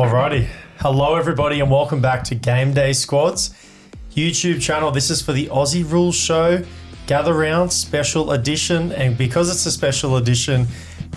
Alrighty. Hello, everybody, and welcome back to GameDay Squad's YouTube channel. This is for the Aussie Rules Show Gather Round Special Edition. And because it's a special edition,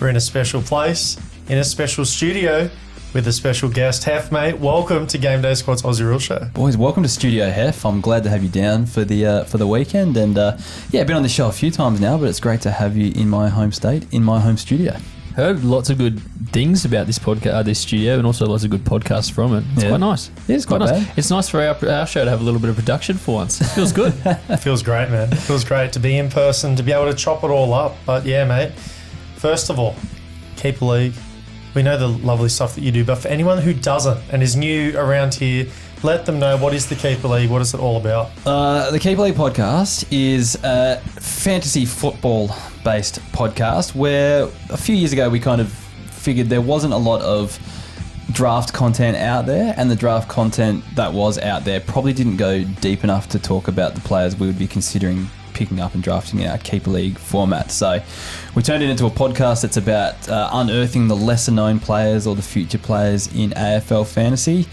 we're in a special place, in a special studio, with a special guest. Heff, mate, welcome to GameDay Squad's Aussie Rules Show. Boys, welcome to Studio Heff. I'm glad to have you down for the weekend. And I've been on the show a few times now, but it's great to have you in my home state, in my home studio. Heard lots of good things about this podcast, this studio, and also lots of good podcasts from it. It's quite nice. Yeah, it's quite nice. Bad. It's nice for our show to have a little bit of production for once. It feels good. It feels great, man. It feels great to be in person, to be able to chop it all up. But yeah, mate, first of all, keep a league. We know the lovely stuff that you do, but for anyone who doesn't and is new around here, let them know, what is the Keeper League? What is it all about? The Keeper League podcast is a fantasy football-based podcast where a few years ago we kind of figured there wasn't a lot of draft content out there, and the draft content that was out there probably didn't go deep enough to talk about the players we would be considering picking up and drafting in our Keeper League format. So we turned it into a podcast that's about unearthing the lesser known players or the future players in AFL fantasy.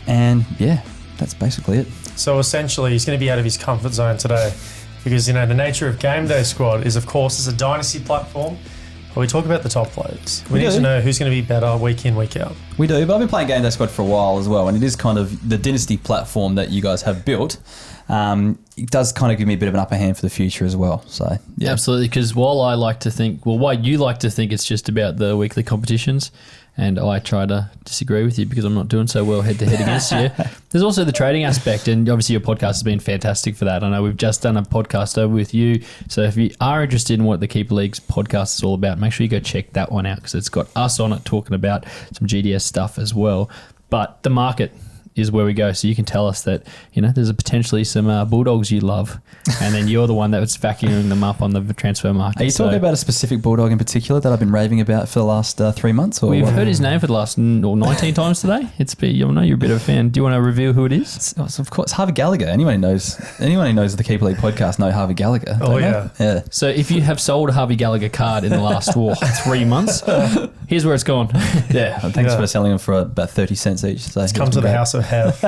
And yeah, that's basically it. So essentially he's going to be out of his comfort zone today because, you know, the nature of GameDay Squad is, of course, it's a dynasty platform. But we talk about the top players. We need to know who's going to be better week in, week out. We do, but I've been playing GameDay Squad for a while as well, and it is kind of the dynasty platform that you guys have built. It does kind of give me a bit of an upper hand for the future as well. So yeah, absolutely. Because while you like to think it's just about the weekly competitions, and I try to disagree with you because I'm not doing so well head to head against you. There's also the trading aspect, and obviously your podcast has been fantastic for that. I know we've just done a podcast over with you, so if you are interested in what the Keeper League's podcast is all about, make sure you go check that one out because it's got us on it talking about some GDS stuff as well. But the market is where we go, so you can tell us that, you know, there's potentially some Bulldogs you love, and then you're the one that's vacuuming them up on the transfer market. Are you talking about a specific Bulldog in particular that I've been raving about for the last 3 months? Or we've heard his name for the last 19 times today. You'll know you're a bit of a fan. Do you want to reveal who it is? It's of course, Harvey Gallagher. Anyone who knows the Keeper League podcast know Harvey Gallagher. Oh yeah. Yeah. So if you have sold a Harvey Gallagher card in the last 3 months, here's where it's gone. Yeah. Thanks for selling them for about 30 cents each. So it's come to the house of Heff.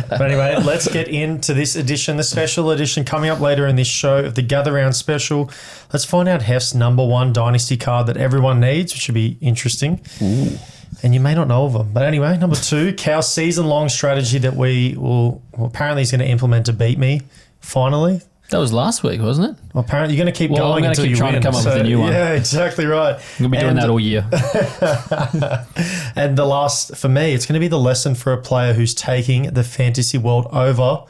But anyway, let's get into this edition, the special edition coming up later in this show of the Gather Round Special. Let's find out Heff's number one dynasty card that everyone needs, which should be interesting. Ooh. And you may not know of them. But anyway, number two, Cow's season-long strategy that apparently he's going to implement to beat me, finally. That was last week, wasn't it? Well, apparently you're going to keep going until you win. I'm going to keep trying to come up with a new one. Yeah, exactly right. I'm going to be doing that all year. And the last, for me, it's going to be the lesson for a player who's taking the fantasy world over.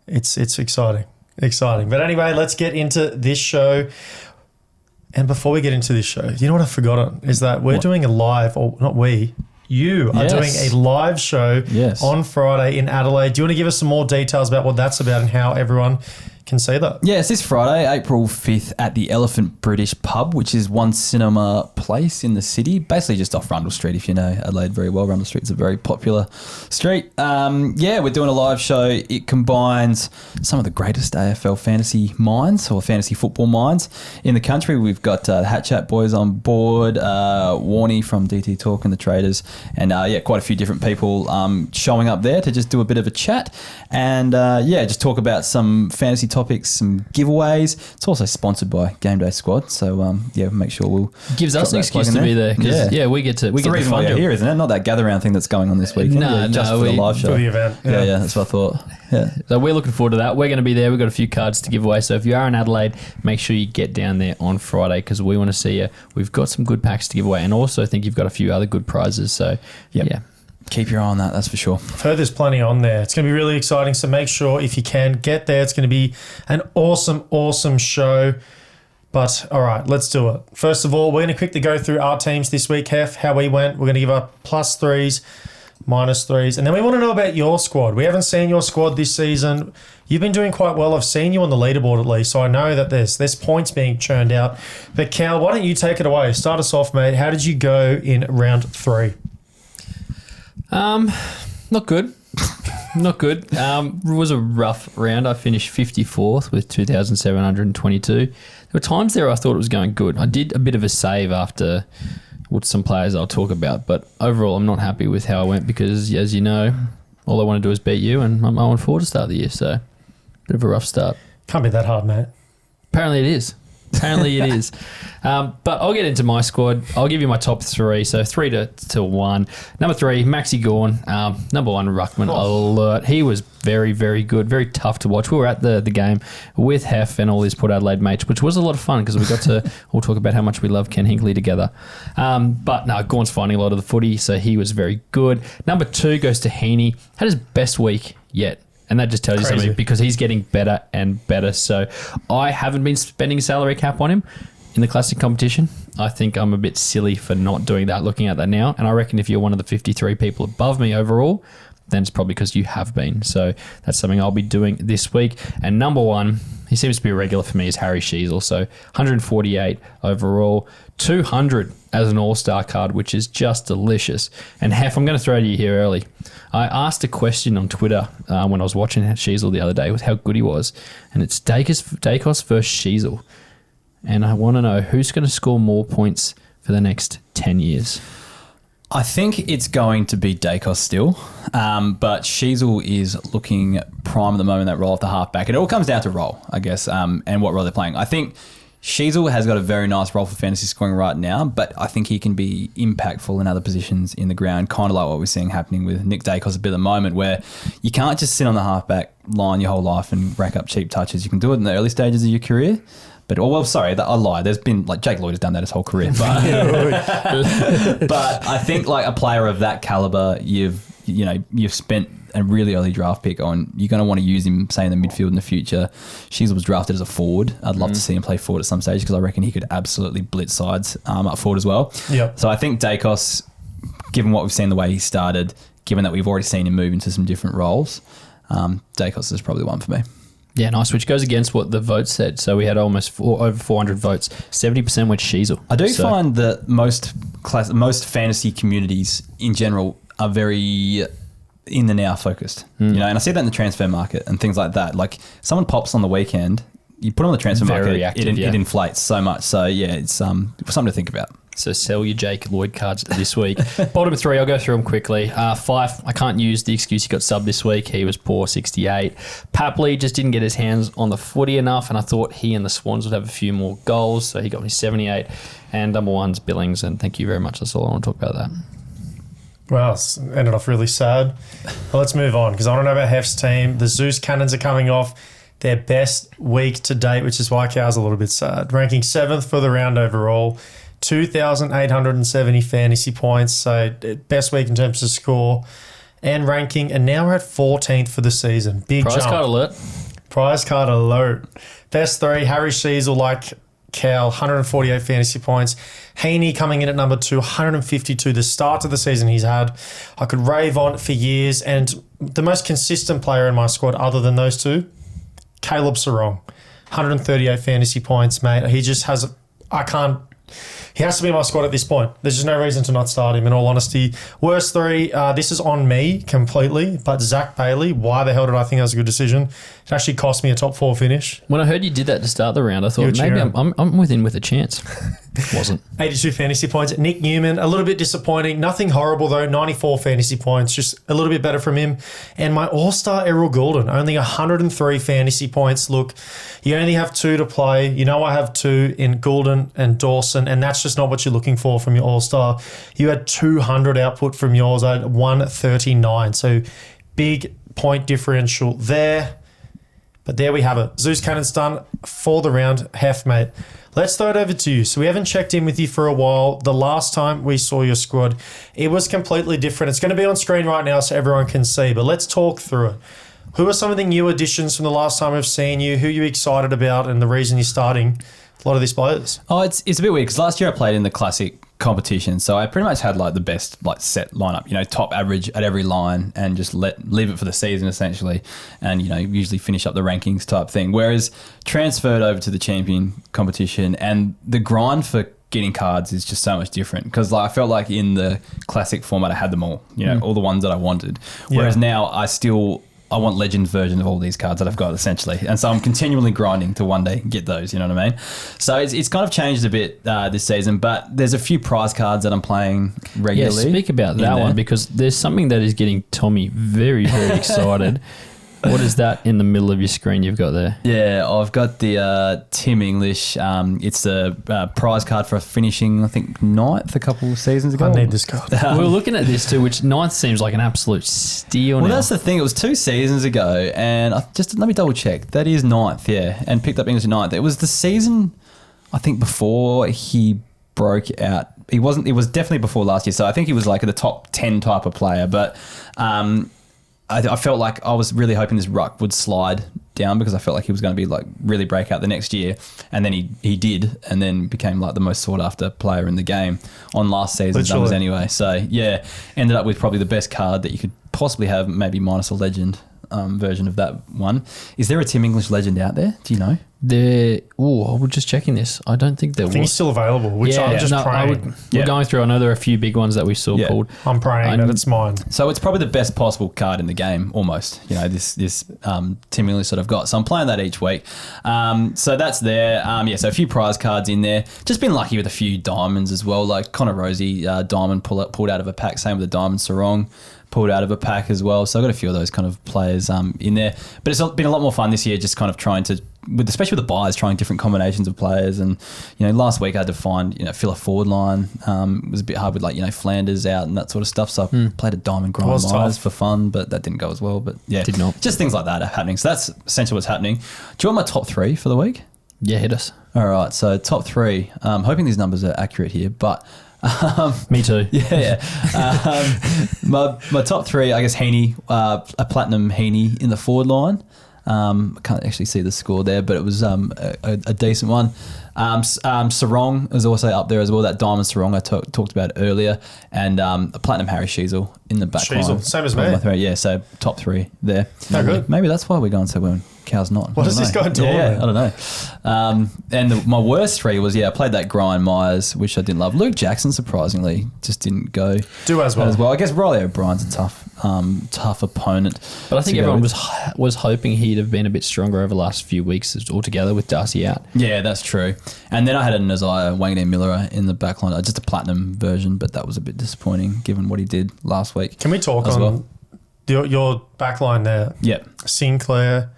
It's exciting. Exciting. But anyway, let's get into this show. And before we get into this show, you know what I've forgotten? Is that we're doing a live, or not we, you are doing a live show on Friday in Adelaide. Do you want to give us some more details about what that's about and how everyone can see that? Yeah, it's this Friday, April 5th at the Elephant British Pub, which is One Cinema Place in the city, basically just off Rundle Street, if you know Adelaide very well. Rundle Street's a very popular street. We're doing a live show. It combines some of the greatest AFL fantasy minds or fantasy football minds in the country. We've got the Hat Chat boys on board, Warnie from DT Talk and the Traders, and quite a few different people showing up there to just do a bit of a chat and just talk about some fantasy topics, some giveaways. It's also sponsored by GameDay Squad, so make sure we'll gives us an excuse to be there because we get to the reason why you're here, isn't it? Not that gather round thing that's going on this weekend. Just for the live show, for the event. Yeah, that's what I thought. Yeah, so we're looking forward to that. We're going to be there. We've got a few cards to give away, so if you are in Adelaide, make sure you get down there on Friday because we want to see you. We've got some good packs to give away, and also I think you've got a few other good prizes. So keep your eye on that's for sure. I've heard there's plenty on there. It's going to be really exciting, so make sure if you can get there. It's going to be an awesome show. But all right, let's do it. First of all, we're going to quickly go through our teams this week, Heff, how we went. We're going to give our plus threes, minus threes, and then we want to know about your squad. We haven't seen your squad this season. You've been doing quite well. I've seen you on the leaderboard at least, so I know that there's points being churned out. But Cal, why don't you take it away? Start us off, mate. How did you go in round 3? Not good. Not good. It was a rough round. I finished 54th with 2,722. There were times there I thought it was going good. I did a bit of a save after some players I'll talk about. But overall, I'm not happy with how I went because, as you know, all I want to do is beat you, and I'm 0-4 to start the year. So, bit of a rough start. Can't be that hard, mate. Apparently it is. Apparently it is. But I'll get into my squad. I'll give you my top three. So 3 to 1. Number 3, Maxi Gawn. Number 1, Ruckman Alert. He was very, very good. Very tough to watch. We were at the game with Heff and all his Port Adelaide mates, which was a lot of fun because we got to all talk about how much we love Ken Hinkley together. But no, Gawn's finding a lot of the footy, so he was very good. Number 2 goes to Heaney. Had his best week yet. And that just tells you something because he's getting better and better. So I haven't been spending salary cap on him in the classic competition. I think I'm a bit silly for not doing that, looking at that now. And I reckon if you're one of the 53 people above me overall, then it's probably because you have been. So that's something I'll be doing this week. And number 1, he seems to be a regular for me, is Harry Sheasel. So 148 overall, 200 as an all-star card, which is just delicious. And Heff, I'm going to throw to you here early. I asked a question on Twitter when I was watching Sheasel the other day with how good he was. And it's Dacos versus Sheasel. And I want to know who's going to score more points for the next 10 years. I think it's going to be Dacos still, but Sheasel is looking prime at the moment, that role of the halfback. It all comes down to role, I guess, and what role they're playing. I think Sheasel has got a very nice role for fantasy scoring right now, but I think he can be impactful in other positions in the ground, kind of like what we're seeing happening with Nick Dacos a bit at the moment, where you can't just sit on the halfback line your whole life and rack up cheap touches. You can do it in the early stages of your career. But, sorry, I lied. There's been, Jake Lloyd has done that his whole career. But, but I think, a player of that caliber, you've spent a really early draft pick on. You're going to want to use him, say, in the midfield in the future. Sheasel was drafted as a forward. I'd love to see him play forward at some stage because I reckon he could absolutely blitz sides up forward as well. Yep. So I think Dacos, given what we've seen, the way he started, given that we've already seen him move into some different roles, Dacos is probably one for me. Yeah, nice, which goes against what the vote said. So we had almost over 400 votes. 70% went Sheasel. I do find that most fantasy communities in general are very in the now focused, and I see that in the transfer market and things like that. Like someone pops on the weekend, you put on the transfer market, it inflates so much. So yeah, it's something to think about. So sell your Jake Lloyd cards this week. Bottom 3, I'll go through them quickly. Fife, I can't use the excuse he got subbed this week. He was poor, 68. Papley just didn't get his hands on the footy enough, and I thought he and the Swans would have a few more goals, so he got me 78. And number 1's Billings, and thank you very much. That's all I want to talk about that. Well, it's ended off really sad. Well, let's move on because I want to know about Heff's team. The Zeus Cannons are coming off their best week to date, which is why Cow's a little bit sad. Ranking 7th for the round overall. 2,870 fantasy points, so best week in terms of score and ranking, and now we're at 14th for the season. Big Prize jump. card alert. Prize card alert. Best 3, Harry Sheasel, like Cal, 148 fantasy points. Heaney coming in at number 2, 152. The start of the season he's had, I could rave on for years, and the most consistent player in my squad other than those two, Caleb Sarong, 138 fantasy points, mate. He just has, he has to be in my squad at this point. There's just no reason to not start him, in all honesty. Worst 3, this is on me completely, but Zach Bailey, why the hell did I think that was a good decision? It actually cost me a top 4 finish. When I heard you did that to start the round, I thought maybe I'm within with a chance. Wasn't. 82 fantasy points. Nick Newman, a little bit disappointing. Nothing horrible though. 94 fantasy points, just a little bit better from him. And my all-star Errol Goulden, only 103 fantasy points. Look, you only have 2 to play. You know I have 2 in Goulden and Dawson, and that's just not what you're looking for from your all-star. You had 200 output from yours. I had 139. So big point differential there. But there we have it. Zeus Cannon's done for the round. Heff, mate. Let's throw it over to you. So we haven't checked in with you for a while. The last time we saw your squad, it was completely different. It's going to be on screen right now so everyone can see, but let's talk through it. Who are some of the new additions from the last time we've seen you? Who are you excited about and the reason you're starting a lot of these players? Oh, it's a bit weird because last year I played in the classic competition, so I pretty much had the best set lineup, top average at every line, and just leave it for the season essentially, and usually finish up the rankings type thing. Whereas transferred over to the champion competition, and the grind for getting cards is just so much different because I felt like in the classic format I had them all, all the ones that I wanted. Whereas now I still I want legend version of all these cards that I've got, essentially. And so I'm continually grinding to one day get those, you know what I mean? So it's kind of changed a bit this season, but there's a few prize cards that I'm playing regularly. Yeah, speak about that one, because there's something that is getting Tommy very, very excited. What is that in the middle of your screen you've got there? Yeah, I've got the Tim English. It's a prize card for finishing, I think, 9th a couple of seasons ago. I need this card. We were looking at this too, which 9th seems like an absolute steal Well, now. that's the thing. It was 2 seasons ago, and let me double check. That is 9th, yeah, and picked up English at 9th. It was the season, I think, before he broke out. It was definitely before last year, so I think he was like a top 10 type of player, but I felt like I was really hoping this ruck would slide down because I felt like he was going to be like really break out the next year, and then he did, and then became like the most sought after player in the game on last season's numbers anyway. So yeah, ended up with probably the best card that you could possibly have, maybe minus a legend version of that one. Is there a Tim English legend out there? Do you know? I was just checking this. I don't think there was. I think he's still available, which I'm just praying. We're going through. I know there are a few big ones that we saw pulled. I'm praying that it's mine. So it's probably the best possible card in the game, almost. You know, this Tim English that I've got. So I'm playing that each week. So that's there. So a few prize cards in there. Just been lucky with a few diamonds as well. Like Connor Rosie, diamond pulled out of a pack. Same with the diamond Sarong. Pulled out of a pack as well. So I've got a few of those kind of players in there. But it's been a lot more fun this year, just kind of trying to, especially with the buys, trying different combinations of players. And, you know, last week I had to find, fill a forward line. It was a bit hard with Flanders out and that sort of stuff. So I played a diamond grind Myers for fun, but that didn't go as well. But yeah, did not. Just things like that are happening. So that's essentially what's happening. Do you want my top 3 for the week? Yeah, hit us. All right. So top 3. Hoping these numbers are accurate here, but... Me too. Yeah. My top 3, I guess Heaney, a platinum Heaney in the forward line. I can't actually see the score there, but it was a decent one. Sarong is also up there as well, that diamond Sarong I talked about earlier, and a platinum Harry Sheasel in the back line. Same as me. Yeah, so top 3 there. No good. Maybe that's why we're going so well and Cow's not. What is this guy doing? Yeah, I don't know. And my worst 3 was, I played that grind Myers, which I didn't love. Luke Jackson, surprisingly, just didn't go as well. I guess Riley O'Brien's a tough opponent. But I think everyone was hoping he'd have been a bit stronger over the last few weeks altogether with Darcy out. Yeah, that's true. And then I had a Naziah Wangday Miller in the back line, just a platinum version, but that was a bit disappointing given what he did last week. Can we talk on your back line there? Yep. Sinclair,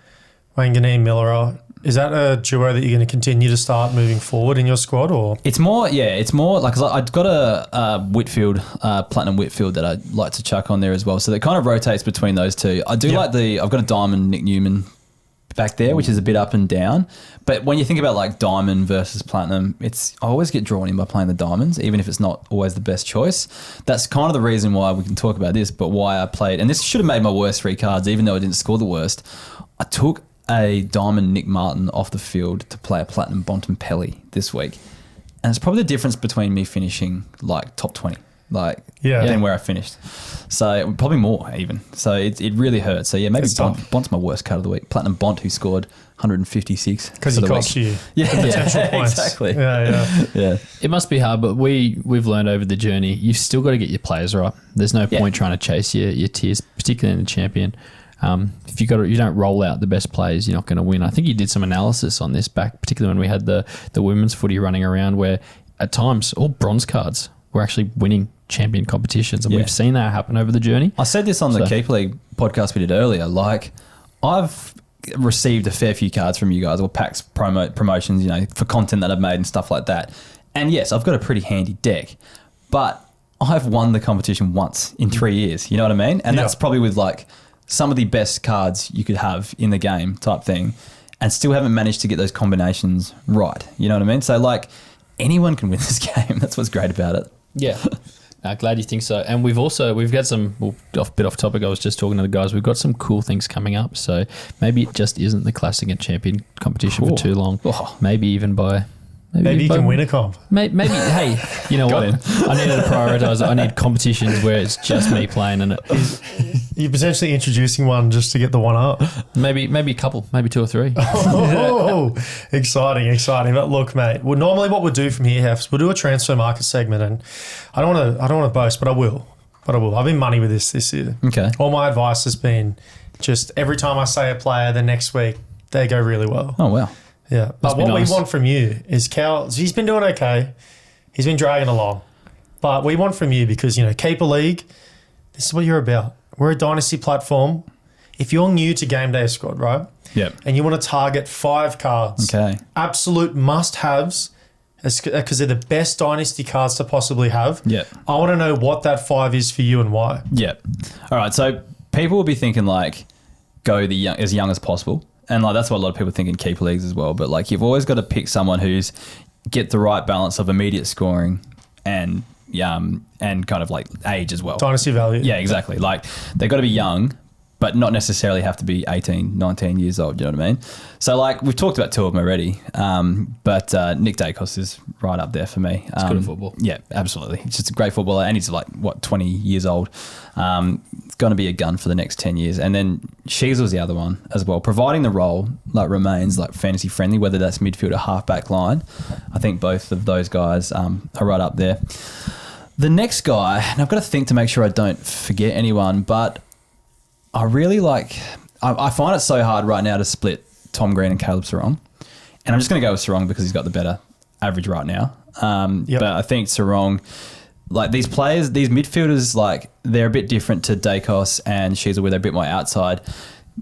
Wangday Miller. Is that a duo that you're going to continue to start moving forward in your squad, or? It's more like, cause I've got a Whitfield, platinum Whitfield that I'd like to chuck on there as well. So that kind of rotates between those two. I do like I've got a diamond Nick Newman back there, which is a bit up and down. But when you think about like diamond versus platinum, I always get drawn in by playing the diamonds, even if it's not always the best choice. That's kind of the reason why we can talk about this, but why I played, and this should have made my worst 3 cards, even though I didn't score the worst. I took a diamond Nick Martin off the field to play a platinum Bontempelli this week. And it's probably the difference between me finishing like top 20, than where I finished. So probably more even. So it really hurts. So yeah, maybe Bont's my worst card of the week. Platinum Bont, who scored 156. Because he cost you potential points. Exactly. Yeah. It must be hard, but we've learned over the journey, you've still got to get your players right. There's no point trying to chase your tiers, particularly in the champion. If you don't roll out the best players, you're not going to win. I think you did some analysis on this back, particularly when we had the women's footy running around, where at times all bronze cards were actually winning champion competitions, and we've seen that happen over the journey. I said this on the Keeper League podcast we did earlier. Like, I've received a fair few cards from you guys, or packs, promotions, for content that I've made and stuff like that. And yes, I've got a pretty handy deck, but I've won the competition once in 3 years. You know what I mean? And that's probably with like some of the best cards you could have in the game type thing, and still haven't managed to get those combinations right. You know what I mean? So like, anyone can win this game. That's what's great about it. Yeah. Glad you think so. And we've got some, bit off topic, I was just talking to the guys, we've got some cool things coming up. So maybe it just isn't the classic and champion competition for too long. Maybe even by... Maybe you can win a comp. Maybe hey, you know what? I needed to prioritise it. I need competitions where it's just me playing in it. You're potentially introducing one just to get the one up. Maybe a couple, maybe 2 or 3. Exciting. But look, mate, normally what we'll do from here, Heff, we'll do a transfer market segment, and I don't want to boast, but I will. I've been money with this year. Okay. All my advice has been Just every time I say a player, the next week they go really well. Oh, wow. Yeah. But be what nice. we want from you is Cal. He's been doing okay. He's been dragging along. But we want from you because, Keeper League, this is what you're about. We're a dynasty platform. If you're new to GameDay Squad, right? Yep. And you want to target 5 cards. Okay. Absolute must-haves because they're the best dynasty cards to possibly have. Yep. I want to know what that 5 is for you and why. Yep. All right. So people will be thinking go as young as possible. And that's what a lot of people think in keeper leagues as well. But you've always got to pick someone who's get the right balance of immediate scoring and kind of age as well. Dynasty value. Yeah, exactly. They've got to be young, but not necessarily have to be 18, 19 years old. You know what I mean? So we've talked about 2 of them already, but Nick Dacos is right up there for me. It's good at football. Yeah, absolutely. He's just a great footballer, and he's 20 years old. It's going to be a gun for the next 10 years. And then Sheasel's the other one as well, providing the role remains fantasy friendly, whether that's midfield or halfback line. I think both of those guys are right up there. The next guy, and I've got to think to make sure I don't forget anyone, but I really I find it so hard right now to split Tom Green and Caleb Sarong. And I'm just going to go with Sarong because he's got the better average right now. But I think Sarong, these players, these midfielders, they're a bit different to Dacos and Sheasel, where they're a bit more outside.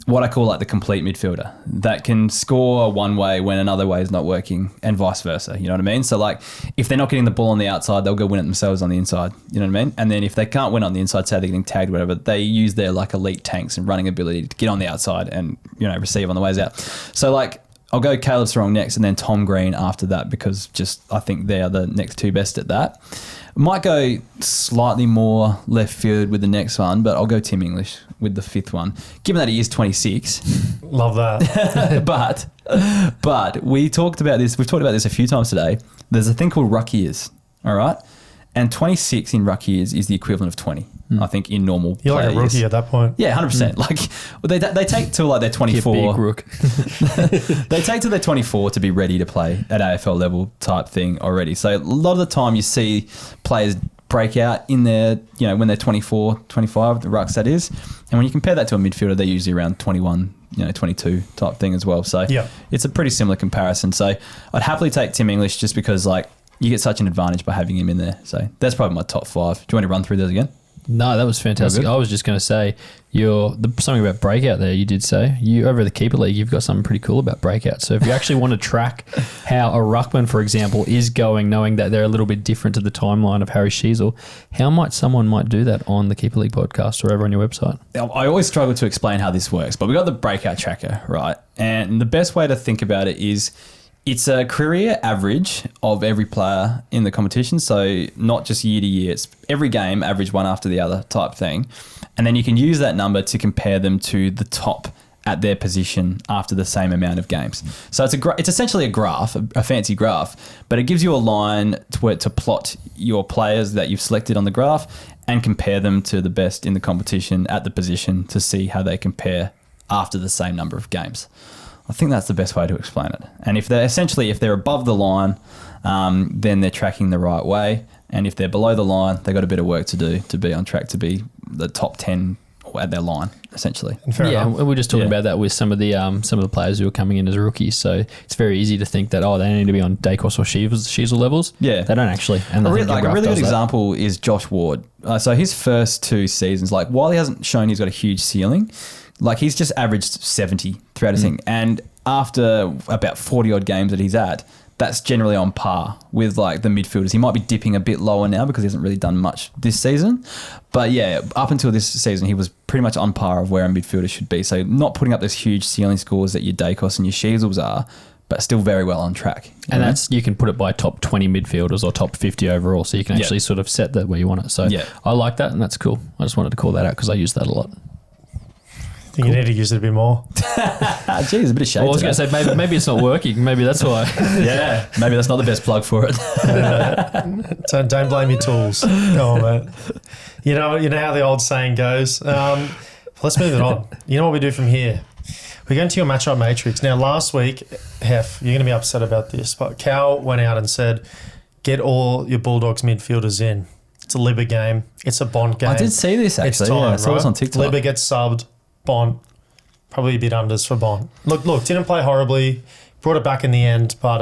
What I call the complete midfielder that can score one way when another way is not working, and vice versa. You know what I mean? So if they're not getting the ball on the outside, they'll go win it themselves on the inside. You know what I mean? And then if they can't win on the inside, say they're getting tagged, whatever, they use their elite tanks and running ability to get on the outside and receive on the ways out. So I'll go Caleb Sarong next, and then Tom Green after that, because I think they are the next 2 best at that. Might go slightly more left field with the next one, but I'll go Tim English with the 5th one, given that he is 26. Love that. but we've talked about this a few times today. There's a thing called ruck years, all right? And 26 in ruck years is the equivalent of 20, I think, in normal You're player like a rookie years. at that point. Yeah, 100%. They take till they're 24. Big rook. They take till they're 24 to be ready to play at AFL level type thing already. So a lot of the time you see players break out in their, when they're 24, 25, the rucks that is. And when you compare that to a midfielder, they're usually around 21, 22 type thing as well. So it's a pretty similar comparison. So I'd happily take Tim English just because you get such an advantage by having him in there. So that's probably my top 5. Do you want to run through those again? No, that was fantastic. I was just going to say, something about breakout there. You did say over the keeper league, you've got something pretty cool about breakout. So if you actually want to track how a ruckman, for example, is going, knowing that they're a little bit different to the timeline of Harry Sheasel, how someone might do that on the Keeper League podcast or over on your website? I always struggle to explain how this works, but we got the breakout tracker, right? And the best way to think about it is, it's a career average of every player in the competition. So not just year to year, it's every game, average one after the other type thing. And then you can use that number to compare them to the top at their position after the same amount of games. So it's essentially a graph, a fancy graph, but it gives you a line to plot your players that you've selected on the graph and compare them to the best in the competition at the position to see how they compare after the same number of games. I think that's the best way to explain it. And if they're above the line, then they're tracking the right way. And if they're below the line, they've got a bit of work to do to be on track to be the top 10 at their line, essentially. Fair enough. And we're just talking about that with some of the players who are coming in as rookies. So it's very easy to think that they need to be on Dacos or Sheasel levels. Yeah, they don't actually. And a really good example is Josh Ward. So his first 2 seasons, while he hasn't shown he's got a huge ceiling, he's just averaged 70 throughout his thing. And after about 40 odd games that he's at, that's generally on par with the midfielders. He might be dipping a bit lower now because he hasn't really done much this season. But yeah, up until this season, he was pretty much on par of where a midfielder should be. So not putting up those huge ceiling scores that your Dacos and your Sheasels are, but still very well on track. And that's, you can put it by top 20 midfielders or top 50 overall. So you can actually sort of set that where you want it. So I like that, and that's cool. I just wanted to call that out because I use that a lot. I think you need to use it a bit more. Geez, a bit of shade. Well, I was going to say, maybe it's not working. Maybe that's why. Yeah, maybe that's not the best plug for it. Don't blame your tools. Oh, man. You know how the old saying goes. Let's move it on. You know what we do from here? We're going to your matchup matrix. Now, last week, Heff, you're going to be upset about this, but Cal went out and said, get all your Bulldogs midfielders in. It's a Libba game. It's a Bond game. I did see this, actually. It's time, I saw this on TikTok. Libba gets subbed. Bond. probably a bit unders for Bond. Look, didn't play horribly, brought it back in the end, but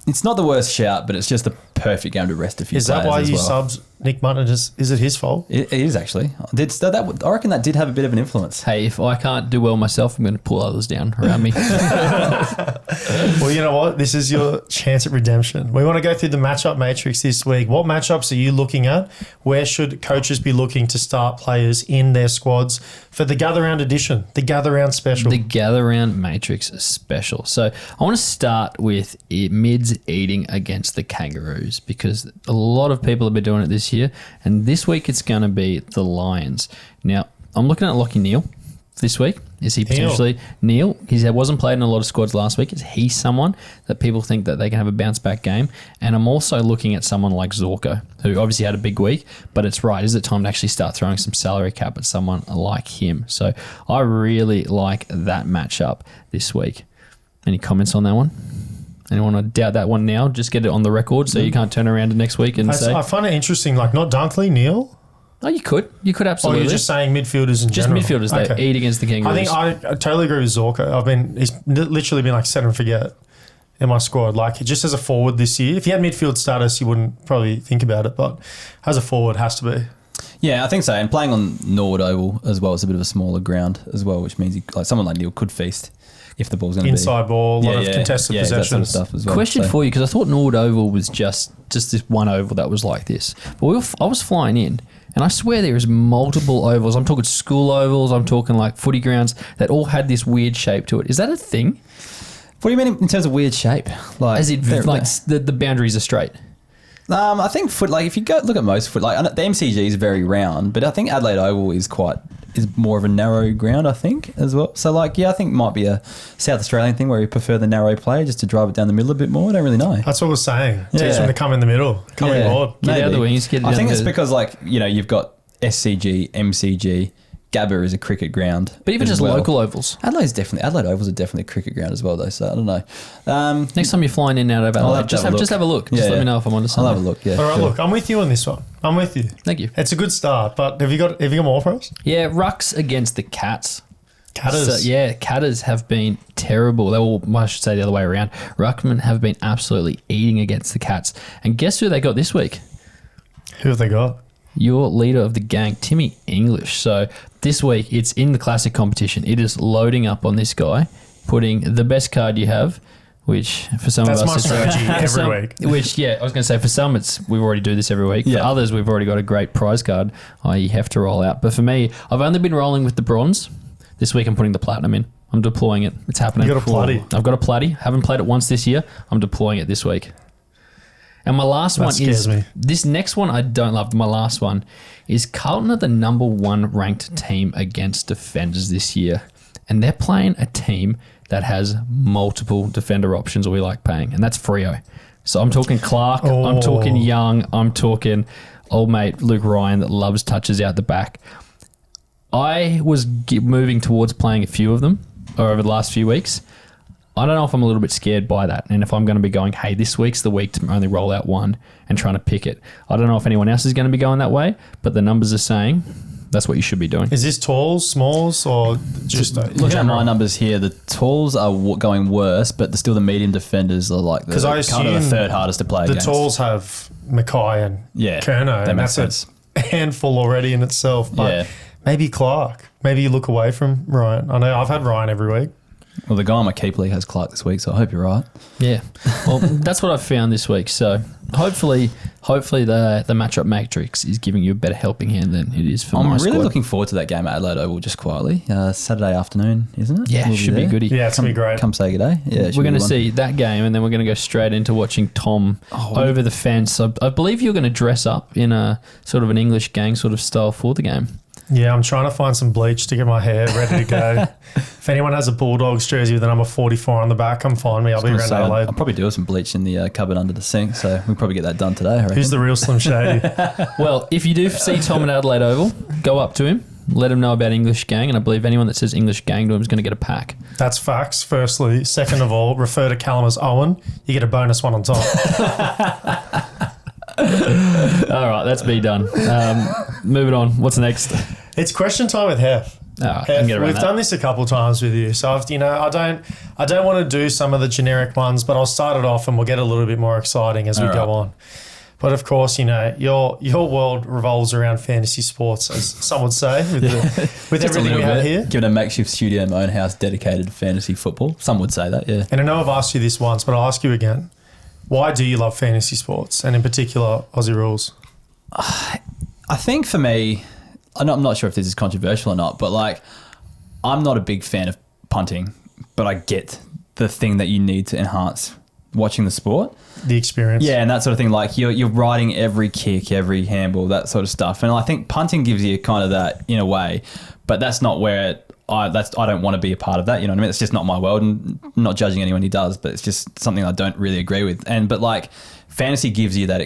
It's not the worst shout, but it's just the perfect game to rest a few is players that why as you well. subbed Nick Mutton? Is it his fault? It is actually. I reckon that did have a bit of an influence. Hey, if I can't do well myself, I'm going to pull others down around me. Well, you know what? This is your chance at redemption. We want to go through the matchup matrix this week. What matchups are you looking at? Where should coaches be looking to start players in their squads for the Gather Round edition, the Gather Round special? The Gather Round Matrix special. So I want to start with mids eating against the Kangaroos because a lot of people have been doing it this year, and this week it's going to be the Lions. Now, I'm looking at Lockie Neal this week. Is he potentially Neal? He wasn't played in a lot of squads last week. Is he someone that people think that they can have a bounce back game? And I'm also looking at someone like Zorko, who obviously had a big week, but it's right. Is it time to actually start throwing some salary cap at someone like him? So I really like that matchup this week. Any comments on that one? Anyone want to doubt that one now? Just get it on the record so you can't turn around to next week and say... I find it interesting, like not Dunkley, Neal. Oh, you could. You could Or absolutely. you're just saying midfielders in Just general? midfielders, they eat against the Kangaroos. I totally agree with Zorko. He's literally been like set and forget in my squad. Like just as a forward this year, if he had midfield status, you wouldn't probably think about it, but as a forward, has to be. Yeah, I think so. And playing on Norwood Oval as well, it's a bit of a smaller ground as well, which means someone like Neal could feast if the ball's going to be Inside ball, a lot of contested possessions. That sort of stuff as well. Question for you, because I thought Norwood Oval was just this one oval that was like this. But I was flying in, and I swear there is multiple ovals. I'm talking school ovals. I'm talking like footy grounds that all had this weird shape to it. Is that a thing? What do you mean in terms of weird shape? Like, As it like the boundaries are straight? I think if you go look at most the MCG is very round, but I think Adelaide Oval is more of a narrow ground, I think, as well. So, I think it might be a South Australian thing where you prefer the narrow play just to drive it down the middle a bit more. I don't really know. That's what we're saying. Yeah. Teach them to come in the middle. Come in board. Get out of the wings. I think it's because, you've got SCG, MCG, Gabba is a cricket ground. But even just local ovals. Adelaide Ovals are definitely a cricket ground as well, though, so I don't know. Next time you're flying in and out of Adelaide, just have a look. Just let me know if I'm on to something. I'll have a look, yeah. All right, look, I'm with you on this one. I'm with you. Thank you. It's a good start, but have you got more for us? Yeah, Rucks against the Cats. Catters. Catters have been terrible. I should say the other way around. Ruckman have been absolutely eating against the Cats. And guess who they got this week? Who have they got? Your leader of the gang, Timmy English. So this week, it's in the classic competition. It is loading up on this guy, putting the best card you have, which for some That's of my us... strategy every week. Which, I was going to say, for some, we already do this every week. For others, we've already got a great prize card you have to roll out. But for me, I've only been rolling with the bronze. This week, I'm putting the platinum in. I'm deploying it. It's happening. You got a platy. I've got a platy. Haven't played it once this year. I'm deploying it this week. And my last one is... This next one I don't love. My last one is Carlton are the number 1 ranked team against defenders this year. And they're playing a team that has multiple defender options we like paying. And that's Freo. So I'm talking Clark. I'm talking Young. I'm talking old mate Luke Ryan that loves touches out the back. I was moving towards playing a few of them over the last few weeks. I don't know if I'm a little bit scared by that, and if I'm going to be going, hey, this week's the week to only roll out one and trying to pick it. I don't know if anyone else is going to be going that way, but the numbers are saying that's what you should be doing. Is this talls, smalls, or just... Look at my numbers here. The talls are going worse, but still the medium defenders are like the third hardest to play against. The talls have Mackay and Kerno, and that's a handful already in itself. But maybe Clark. Maybe you look away from Ryan. I know I've had Ryan every week. Well, the guy on my keep league has Clark this week, so I hope you're right. Yeah. Well, that's what I've found this week. So hopefully the matchup matrix is giving you a better helping hand than it is for my squad. I'm really looking forward to that game at Adelaide Oval, just quietly. Saturday afternoon, isn't it? Yeah, should be goody. Yeah, it's going to be great. Come say good day. Yeah, we're going to see that game, and then we're going to go straight into watching Tom over the fence. I believe you're going to dress up in a sort of an English gang sort of style for the game. Yeah, I'm trying to find some bleach to get my hair ready to go. If anyone has a Bulldogs jersey with the number 44 on the back, come find me. I'll be around Adelaide. I'll probably do some bleach in the cupboard under the sink, so we'll probably get that done today, I reckon. Who's the real Slim Shady? Well, if you do see Tom at Adelaide Oval, go up to him, let him know about English Gang, and I believe anyone that says English Gang to him is going to get a pack. That's facts, firstly. Second of all, refer to Callum as Owen. You get a bonus one on top. All right, that's me done. Moving on. What's next? It's question time with Heff. I can get around We've that. done this a couple times with you, so I don't want to do some of the generic ones, but I'll start it off and we'll get a little bit more exciting as we go on. But of course, your world revolves around fantasy sports, as some would say, with everything we have here. Given a makeshift studio in my own house dedicated to fantasy football, some would say that, yeah. And I know I've asked you this once, but I'll ask you again. Why do you love fantasy sports, and in particular Aussie Rules? I think for me, I'm not sure if this is controversial or not, but like, I'm not a big fan of punting, but I get the thing that you need to enhance watching the sport. The experience. Yeah, and that sort of thing. Like you're riding every kick, every handball, that sort of stuff. And I think punting gives you kind of that in a way, but that's not where I don't want to be a part of that. You know what I mean? It's just not my world, and I'm not judging anyone who does, but it's just something I don't really agree with. But like fantasy gives you that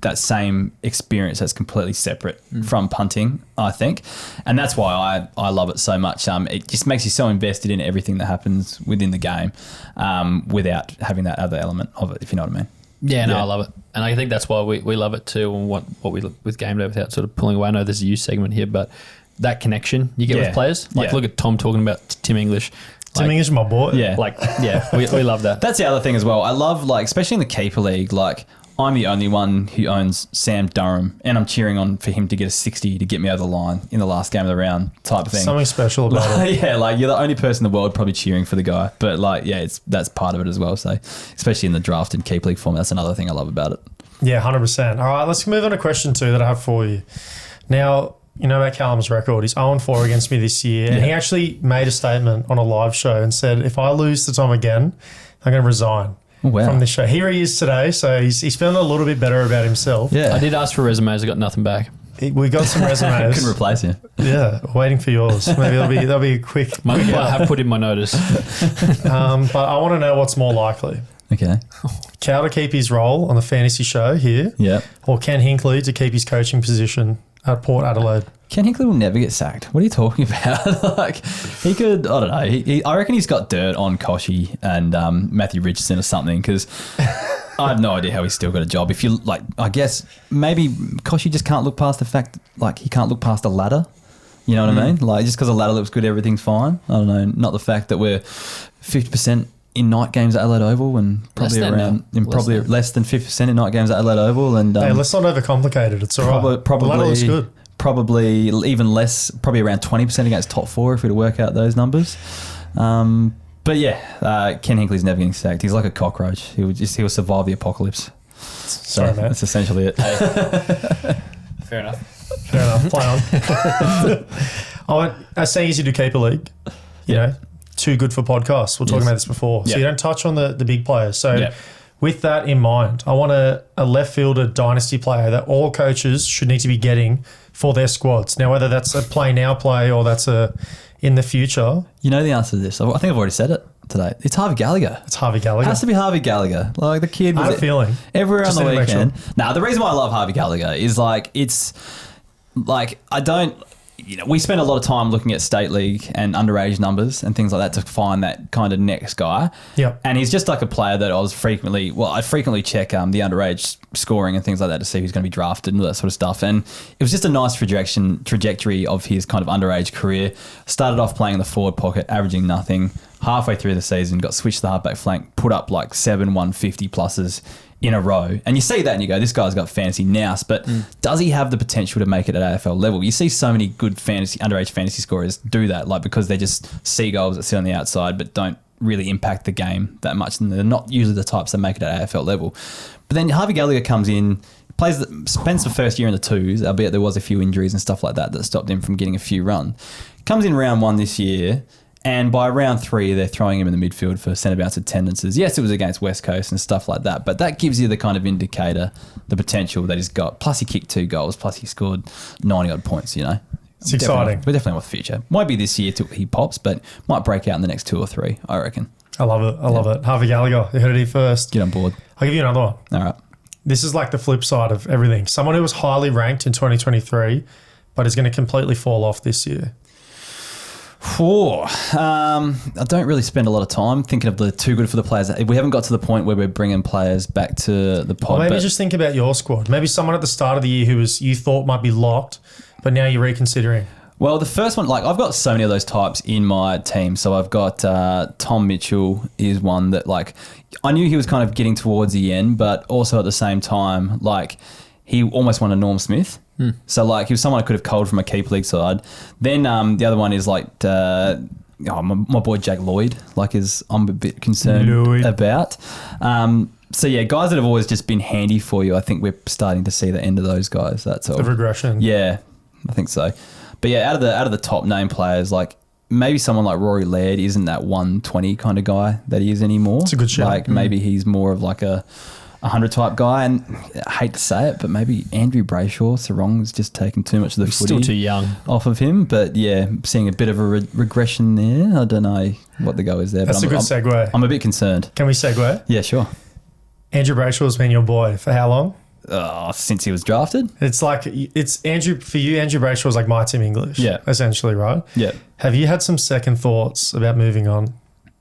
that same experience that's completely separate from punting, I think. And that's why I love it so much. It just makes you so invested in everything that happens within the game without having that other element of it, if you know what I mean. Yeah, no, I love it. And I think that's why we love it too, and what we look with GameDay without sort of pulling away. I know there's a youth segment here, but that connection you get with players. Like look at Tom talking about Tim English. Tim English is my boy. Yeah. We love that. That's the other thing as well. I love, like, especially in the keeper league, like, I'm the only one who owns Sam Durham, and I'm cheering on for him to get a 60 to get me over the line in the last game of the round type of thing. Something special about it. Yeah, like, you're the only person in the world probably cheering for the guy. But, like, yeah, that's part of it as well. So, especially in the draft and keeper league form, that's another thing I love about it. Yeah, 100%. All right, let's move on to question 2 that I have for you. Now, you know about Callum's record. He's 0-4 against me this year. And he actually made a statement on a live show and said, if I lose to Tom again, I'm going to resign from this show. Here he is today, so he's feeling a little bit better about himself. Yeah. I did ask for resumes. I got nothing back. We got some resumes. Couldn't replace him. Yeah, waiting for yours. Maybe that'll be a quick. I have put in my notice. But I want to know what's more likely. Okay. Cal to keep his role on the fantasy show here, or Ken Hinkley to keep his coaching position at Port Adelaide. Ken Hinkley will never get sacked. What are you talking about? Like, he could, I don't know. I reckon he's got dirt on Koshy and Matthew Richardson or something, because I have no idea how he's still got a job. If you, like, I guess maybe Koshy just can't look past the fact, like, he can't look past a ladder. You know what I mean? Like, just because a ladder looks good, everything's fine. I don't know. Not the fact that we're 50% in night games at Adelaide Oval, and probably less than 50% in night games at Adelaide Oval. And hey, let's not overcomplicate it. It's all right. The ladder looks good. Probably even less, probably around 20% against top 4 if we were to work out those numbers. But yeah, Ken Hinkley's never getting sacked. He's like a cockroach. He'll survive the apocalypse. Sorry, mate. That's essentially it. Fair enough. Fair enough. Play on. As saying as you do keeper league, you know, too good for podcasts. We're talking about this before. So you don't touch on the big players. So with that in mind, I want a left fielder dynasty player that all coaches should need to be getting for their squads. Now, whether that's a play now play or that's a in the future. You know the answer to this. I think I've already said it today. It's Harvey Gallagher. It's Harvey Gallagher. It has to be Harvey Gallagher. Like, the kid was I have a feeling. everywhere on Just the need to make weekend. sure. Now, the reason why I love Harvey Gallagher is, like, it's like, I don't, you know, we spend a lot of time looking at state league and underage numbers and things like that to find that kind of next guy. Yep. And he's just like a player that I frequently check the underage scoring and things like that to see who's going to be drafted and all that sort of stuff. And it was just a nice trajectory of his kind of underage career. Started off playing in the forward pocket, averaging nothing. Halfway through the season, got switched to the halfback flank, put up like 7 150 pluses in a row. And you see that and you go, this guy's got fantasy nous, but does he have the potential to make it at AFL level? You see so many good underage fantasy scorers do that, like, because they're just seagulls that sit on the outside but don't really impact the game that much, and they're not usually the types that make it at AFL level. But then Harvey Gallagher comes in, spends the first year in the twos, albeit there was a few injuries and stuff like that stopped him from getting a few runs. Comes in round 1 this year, and by round 3, they're throwing him in the midfield for centre bounce attendances. Yes, it was against West Coast and stuff like that, but that gives you the kind of indicator, the potential that he's got. Plus, he kicked 2 goals. Plus, he scored 90-odd points, you know. It's exciting. We're definitely with the future. Might be this year till he pops, but might break out in the next 2 or 3, I reckon. I love it. I love it. Harvey Gallagher, you heard it here first. Get on board. I'll give you another one. All right. This is like the flip side of everything. Someone who was highly ranked in 2023, but is going to completely fall off this year. I don't really spend a lot of time thinking of the too good for the players. We haven't got to the point where we're bringing players back to the pod. Or maybe just think about your squad. Maybe someone at the start of the year who you thought might be locked, but now you're reconsidering. Well, the first one, like I've got so many of those types in my team. So I've got Tom Mitchell is one that like I knew he was kind of getting towards the end, but also at the same time, like he almost won a Norm Smith. So like he was someone I could have culled from a keep league side. Then the other one is like my boy Jack Lloyd. Like I'm a bit concerned about. So yeah, guys that have always just been handy for you. I think we're starting to see the end of those guys. That's all. The regression. Yeah, I think so. But yeah, out of the top name players, like maybe someone like Rory Laird isn't that 120 kind of guy that he is anymore. It's a good shout. Like maybe he's more of like a 100 type guy, and I hate to say it, but maybe Andrew Brayshaw, Sarong's just taken too much of the footy Still too young off of him. But yeah, seeing a bit of a regression there. I don't know what the go is there. That's but a good segue. I'm a bit concerned. Can we segue? Yeah, sure. Andrew Brayshaw's been your boy for how long? Since he was drafted. It's like, it's Andrew, for you, Andrew Brayshaw's like my Tim English. Yeah. Essentially, right? Yeah. Have you had some second thoughts about moving on?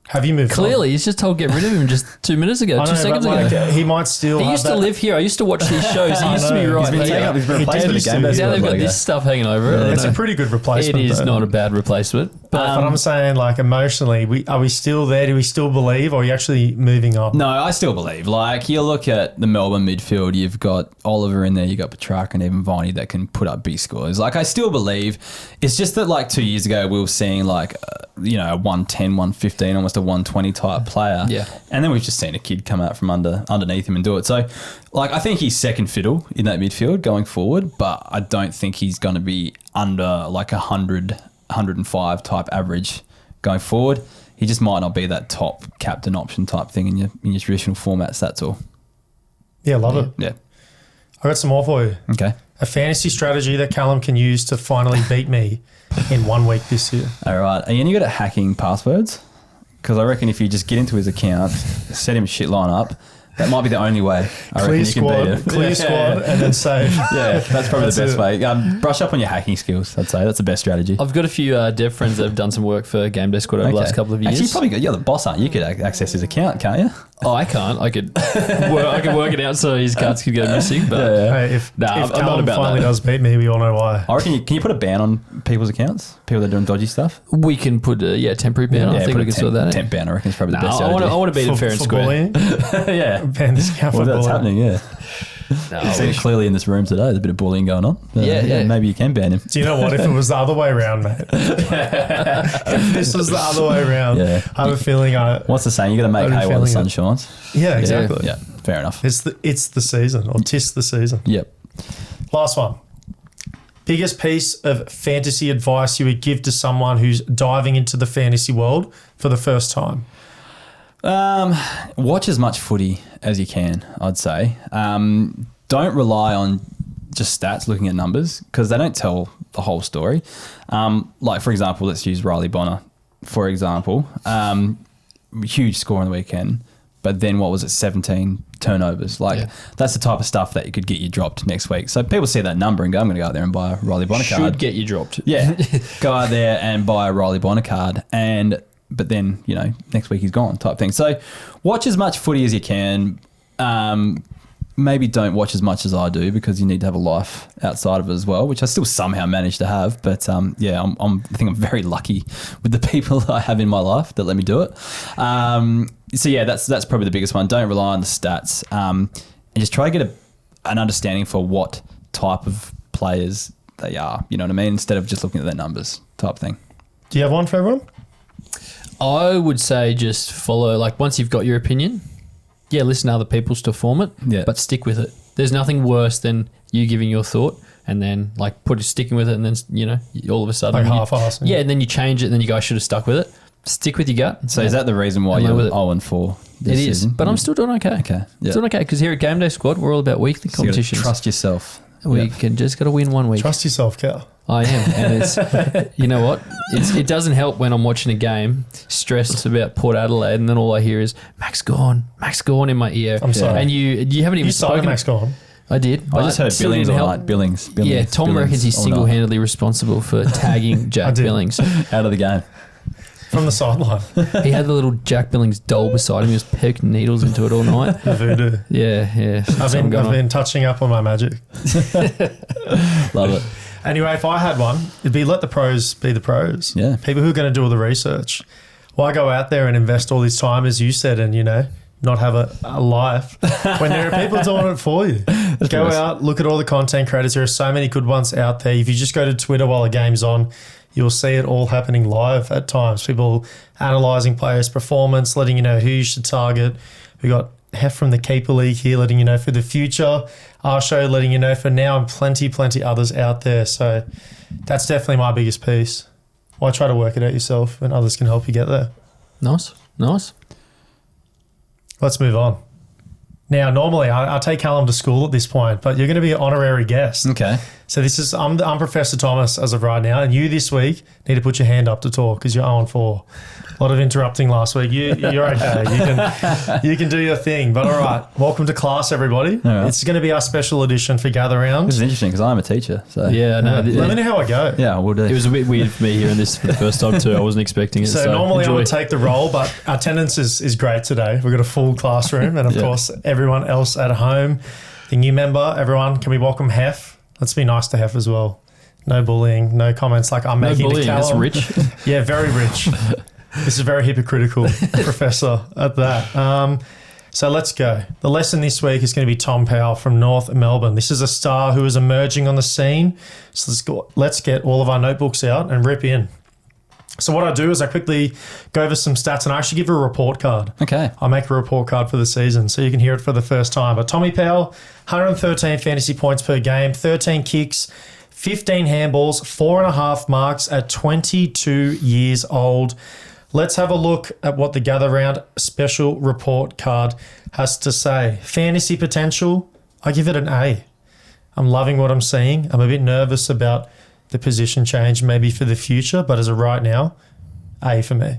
Have you moved on? Clearly, he's just told get rid of him just 2 minutes ago, I two know, seconds but ago. like, he might still He have used that. to live here. I used to watch these shows. He I used to be know. right He's been there. taking up his He's replacement used at to. GameDay Now Squad they've got logo. this stuff hanging over it. It's a pretty good replacement. It is though. not a bad replacement. But I'm saying, like, emotionally, are we still there? Do we still believe, or are you actually moving on? No, I still believe. Like, you look at the Melbourne midfield, you've got Oliver in there, you've got Petrarca and even Viney that can put up big scores. Like, I still believe. It's just that, like, 2 years ago, we were seeing, like, a 110, 115, almost a 120 type player. Yeah. And then we've just seen a kid come out from underneath him and do it. So, like, I think he's second fiddle in that midfield going forward, but I don't think he's going to be under, like, 100, 105 type average going forward. He just might not be that top captain option type thing in your traditional formats, that's all. Yeah, love it. Yeah. I got some more for you. Okay. A fantasy strategy that Callum can use to finally beat me in 1 week this year. All right. Are you any good at hacking passwords? Because I reckon if you just get into his account, set him a shit lineup, that might be the only way I reckon you can beat him. Clear squad, and then save. Yeah, that's probably the best it. way. Brush up on your hacking skills, I'd say. That's the best strategy. I've got a few dev friends that have done some work for GameDay Squad over the last couple of years. Actually, you probably you're the boss, aren't you? You could access his account, can't you? Oh, I can't. I could work it out so his cards could go missing. But Hey, if I'm not Callum about finally that. does beat me, we all know why. I reckon can you put a ban on people's accounts? People that are doing dodgy stuff? we can put a temporary ban. I think put we a can sort that out. temp ban, I reckon is probably the best I strategy. want to beat him fair and For square. bullying? yeah. Ban this account for Well, that's bullying. happening, yeah. No, I've seen it clearly in this room today. There's a bit of bullying going on. Yeah. Maybe you can ban him. Do you know what? If it was the other way around, mate. If this was the other way around, Yeah. I have a feeling What's the saying? You got to make I've been hay while the feeling sun it. shines. Yeah, exactly. Yeah, fair enough. It's the season, or 'tis the season. Yep. Last one. Biggest piece of fantasy advice you would give to someone who's diving into the fantasy world for the first time? Watch as much footy as you can, I'd say. Don't rely on just stats, looking at numbers, because they don't tell the whole story. Like, for example, let's use Riley Bonner, for example. Huge score on the weekend, but then what was it, 17 turnovers? Like, that's the type of stuff that you could get you dropped next week. So people see that number and go, I'm going to go out there and buy a Riley Bonner card. Should get you dropped. Yeah, go out there and buy a Riley Bonner card, but then next week he's gone, type thing. So watch as much footy as you can. Maybe don't watch as much as I do, because you need to have a life outside of it as well, which I still somehow manage to have. But I think I'm very lucky with the people that I have in my life that let me do it. So yeah, that's probably the biggest one. Don't rely on the stats, and just try to get an understanding for what type of players they are. You know what I mean? Instead of just looking at their numbers, type thing. Do you have one for everyone? I would say just follow, like, once you've got your opinion, listen to other people's to form it, but stick with it. There's nothing worse than you giving your thought and then like sticking with it, and then all of a sudden Like half-assing. Yeah, and then you change it, and then you go, I should have stuck with it. Stick with your gut. So is that the reason why And you're with it. 0-4 It this is, season? but I'm still doing okay. Okay, yeah. Doing okay, because here at GameDay Squad, we're all about weekly So you gotta competitions. trust yourself. We can just got to win 1 week. Trust yourself, Cal. I am, and it's you know what? It doesn't help when I'm watching a game, stressed about Port Adelaide, and then all I hear is Max gone in my ear. I'm sorry. And you haven't even You started spoken. Max gone. I did. I just but heard still Billings didn't all help. night. Billings. Yeah, Tom reckons he's all night. single-handedly responsible for tagging Jack did. Billings. Out of the game. From the sideline. He had the little Jack Billings doll beside him. He was poking needles into it all night. The voodoo. Yeah. I've been touching up on my magic. Love it. Anyway, if I had one, it'd be let the pros be the pros. Yeah. People who are going to do all the research. Why go out there and invest all this time, as you said, and, not have a life when there are people doing it for you? Go out, look at all the content creators. There are so many good ones out there. If you just go to Twitter while the game's on, you'll see it all happening live at times. People analysing players' performance, letting you know who you should target. We got Heff from the Keeper League here, letting you know for the future. Our show letting you know for now, and plenty others out there. So that's definitely my biggest piece. Why try to work it out yourself when others can help you get there? Nice. Let's move on. Now, normally I take Callum to school at this point, but you're going to be an honorary guest. Okay. So I'm Professor Thomas as of right now, and you this week need to put your hand up to talk because you're 0-4. A lot of interrupting last week. You're okay. You can do your thing. But all right, welcome to class, everybody. Right. It's going to be our special edition for Gather Round. This is interesting because I'm a teacher. So Yeah, no. Let me know how I go. yeah, we'll do. It was a bit weird for me hearing this for the first time too. I wasn't expecting it. So normally I would take the role, but attendance is great today. We've got a full classroom, and of course everyone else at home. The new member, everyone, can we welcome Heff? Let's be nice to Heff as well. No bullying, no comments like I'm making bullying, to Callum. that's rich. Yeah, very rich. This is very hypocritical, Professor, at that. So let's go. The lesson this week is going to be Tom Powell from North Melbourne. This is a star who is emerging on the scene. So let's get all of our notebooks out and rip in. So what I do is I quickly go over some stats, and I actually give her a report card. Okay. I make a report card for the season so you can hear it for the first time. But Tommy Powell, 113 fantasy points per game, 13 kicks, 15 handballs, 4.5 marks at 22 years old. Let's have a look at what the Gather Round special report card has to say. Fantasy potential, I give it an A. I'm loving what I'm seeing. I'm a bit nervous about the position change maybe for the future, but as of right now, A for me.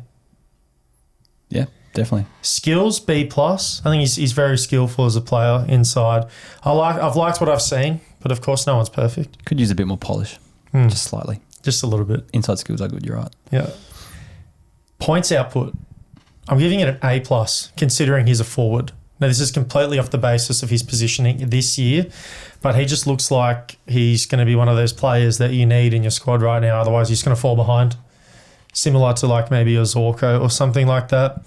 Yeah, definitely. Skills, B+. I think he's very skillful as a player inside. I've liked what I've seen, but of course no one's perfect. Could use a bit more polish, just slightly. Just a little bit. Inside skills are good. You're right. Yeah. Points output, I'm giving it an A+, considering he's a forward. Now, this is completely off the basis of his positioning this year, but he just looks like he's going to be one of those players that you need in your squad right now. Otherwise, he's going to fall behind. Similar to like maybe a Zorko or something like that.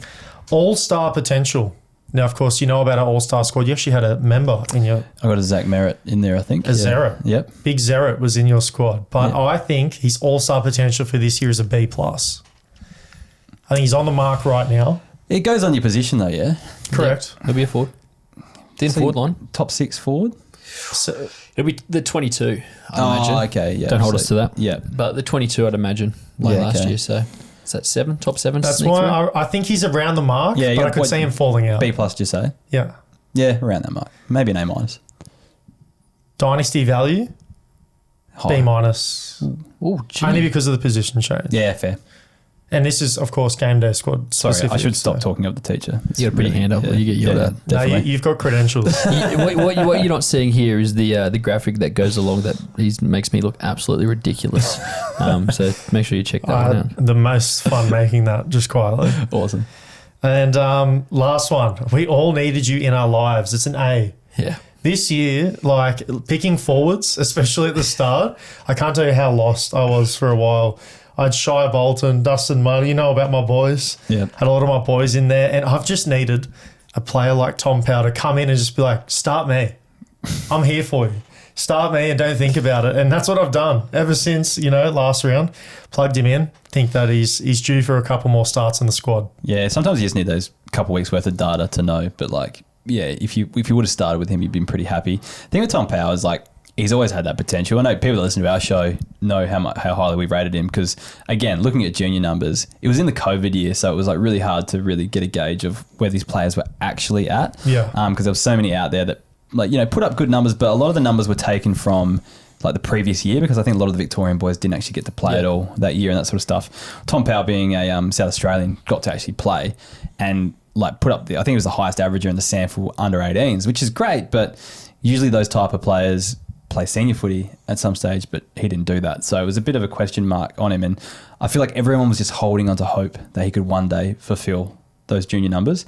All-star potential. Now, of course, you know about our all-star squad. You actually had a member in your... I got a Zach Merritt in there, I think. A Zero. Yep. Big Zero was in your squad. But I think his all-star potential for this year is a B+. I think he's on the mark right now. It goes on your position though, yeah? Correct. It'll be a forward. Then forward line. Top 6 forward? So, It'll be the 22, I imagine. Okay, yeah. Don't hold us to that. Yeah. But the 22, I'd imagine, like Yeah, last okay. year. So is that 7? Top 7? that's sneak why through? I think he's around the mark, Yeah, but I could see him falling out. B+, did you say? Yeah. Yeah, around that mark. Maybe an A-. Dynasty value, High. B-. Oh, gee. Only because of the position change. Yeah, fair. And this is, of course, GameDay Squad. Sorry, I specific, should stop so- talking of the teacher. It's You got to put your hand up. yeah, You get yelled yeah, at. No, definitely. you've got credentials. what you're not seeing here is the graphic that goes along that makes me look absolutely ridiculous. So make sure you check that one out. The most fun making that, just quietly. Awesome. And last one. We all needed you in our lives. It's an A. Yeah. This year, like picking forwards, especially at the start, I can't tell you how lost I was for a while. I had Shia Bolton, Dustin Muddy, you know about my boys. Yeah. Had a lot of my boys in there, and I've just needed a player like Tom Powell to come in and just be like, start me. I'm here for you. Start me and don't think about it. And that's what I've done ever since, last round. Plugged him in. Think that he's due for a couple more starts in the squad. Yeah, sometimes you just need those couple weeks worth of data to know. But if you would have started with him, you'd been pretty happy. The thing with Tom Powell is he's always had that potential. I know people that listen to our show know how highly we've rated him because, again, looking at junior numbers, it was in the COVID year, so it was really hard to really get a gauge of where these players were actually at. Yeah. Because there were so many out there that put up good numbers, but a lot of the numbers were taken from the previous year because I think a lot of the Victorian boys didn't actually get to play at all that year and that sort of stuff. Tom Powell, being a South Australian, got to actually play and put up I think it was the highest averager in the sample under 18s, which is great, but usually those type of players play senior footy at some stage, but he didn't do that. So it was a bit of a question mark on him, and I feel like everyone was just holding on to hope that he could one day fulfill those junior numbers.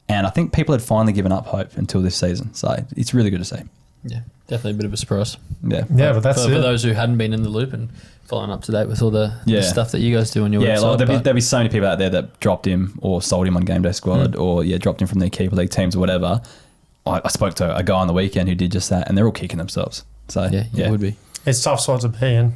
And I think people had finally given up hope until this season. So it's really good to see. Yeah. Definitely a bit of a surprise. Yeah. Yeah, but that's For it. those who hadn't been in the loop and following up to date with all the stuff that you guys do on your Yeah, website. like there'll be so many people out there that dropped him or sold him on GameDay Squad or dropped him from their Keeper League teams or whatever. I spoke to a guy on the weekend who did just that, and they're all kicking themselves. So it would be. It's a tough spot to be in.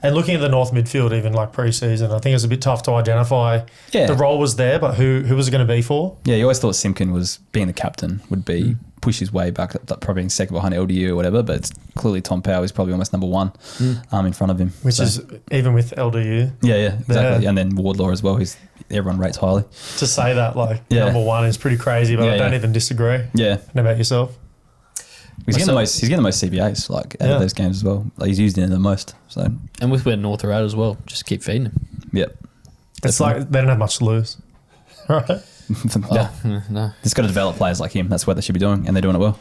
And looking at the North midfield, even like pre-season, I think it's a bit tough to identify. Yeah. The role was there, but who was it going to be for? Yeah, you always thought Simkin was being the captain would be push his way back, probably being second behind LDU or whatever. But it's clearly Tom Powell is probably almost number one in front of him, Which is even with LDU. Yeah, exactly. And then Wardlaw as well, who's everyone rates highly. To say that number one is pretty crazy, but I don't even disagree. Yeah. How about yourself? He's getting the most CBAs out of those games as well. Like, he's used it the most. So And with where North are at as well, just keep feeding him. Yep. It's like they don't have much to lose. Right? No. It's got to develop players like him. That's what they should be doing, and they're doing it well.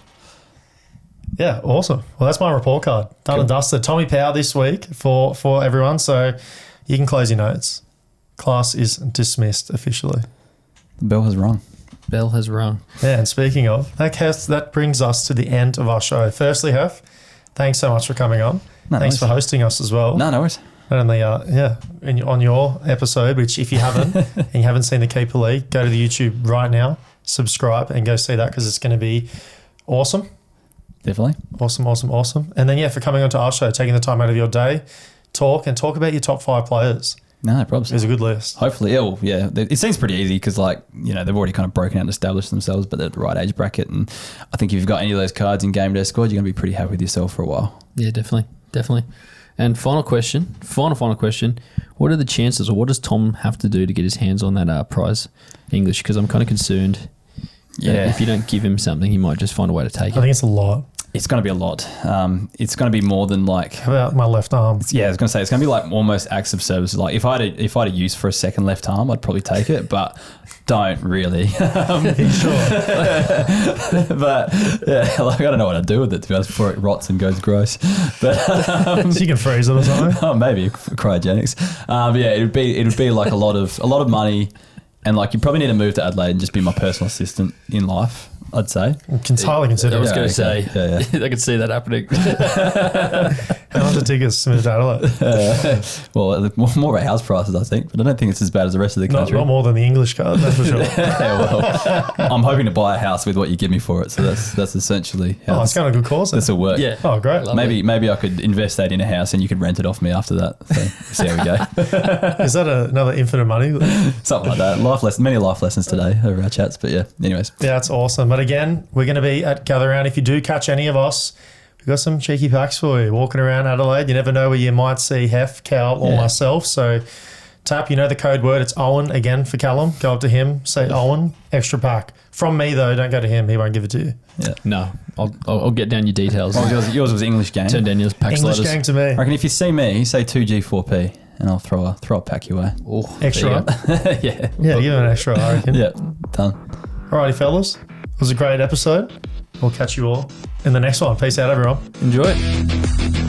Yeah, awesome. Well, that's my report card. Done and dusted. Tommy Powell this week for everyone. So you can close your notes. Class is dismissed officially. The bell has rung. Bell has rung. Yeah, and speaking of, that brings us to the end of our show. Firstly, Heff, thanks so much for coming on. No thanks worries. for hosting us as well. No worries. Not only, on your episode, which if you haven't and you haven't seen the Keeper League, go to the YouTube right now, subscribe and go see that because it's going to be awesome. Definitely. Awesome. And then, for coming onto our show, taking the time out of your day, talk about your top 5 players. No problems. It was a good list. Hopefully, it seems pretty easy because, they've already kind of broken out and established themselves, but they're at the right age bracket. And I think if you've got any of those cards in GameDay Squad, you're going to be pretty happy with yourself for a while. Yeah, definitely. And final question. What are the chances, or what does Tom have to do to get his hands on that prize English? Because I'm kind of concerned that if you don't give him something, he might just find a way to take it. I think it's a lot. It's going to be a lot. It's going to be more than How about my left arm? Yeah, I was going to say, it's going to be almost acts of service. Like if I had a use for a second left arm, I'd probably take it, but don't really. Sure. But I don't know what I'd do with it, to be honest, before it rots and goes gross. But So you can freeze it or something. oh, maybe cryogenics. It'd be like a lot of money, and you probably need to move to Adelaide and just be my personal assistant in life, I'd say. Entirely consider I was it. going to say, Yeah. I could see that happening. How much the tickets to move to Adelaide? Well, more about house prices, I think, but I don't think it's as bad as the rest of the country. Not more than the English card, that's for sure. I'm hoping to buy a house with what you give me for it, so that's essentially how It's kind of a good cause. this will work. Yeah. Oh, great. Maybe I could invest that in a house and you could rent it off me after that. So we'll see how we go. Is that another infinite money? Something like that. Many life lessons today over our chats, but anyways. Yeah, that's awesome. But again, we're going to be at Gather Round. If you do catch any of us, we've got some cheeky packs for you. Walking around Adelaide, you never know where you might see Heff, Cal, or myself. So tap, the code word. It's Owen again for Callum. Go up to him, say Owen, extra pack. From me though, don't go to him. He won't give it to you. Yeah. No, I'll get down your details. Yours was English game. Turn down your pack English sliders. game to me. I reckon if you see me, say 2G4P and I'll throw a pack your way. Oh, Extra. Yeah. Yeah, give him an extra, I reckon. Yeah. Done. Alrighty, fellas. It was a great episode. We'll catch you all in the next one. Peace out, everyone. Enjoy it.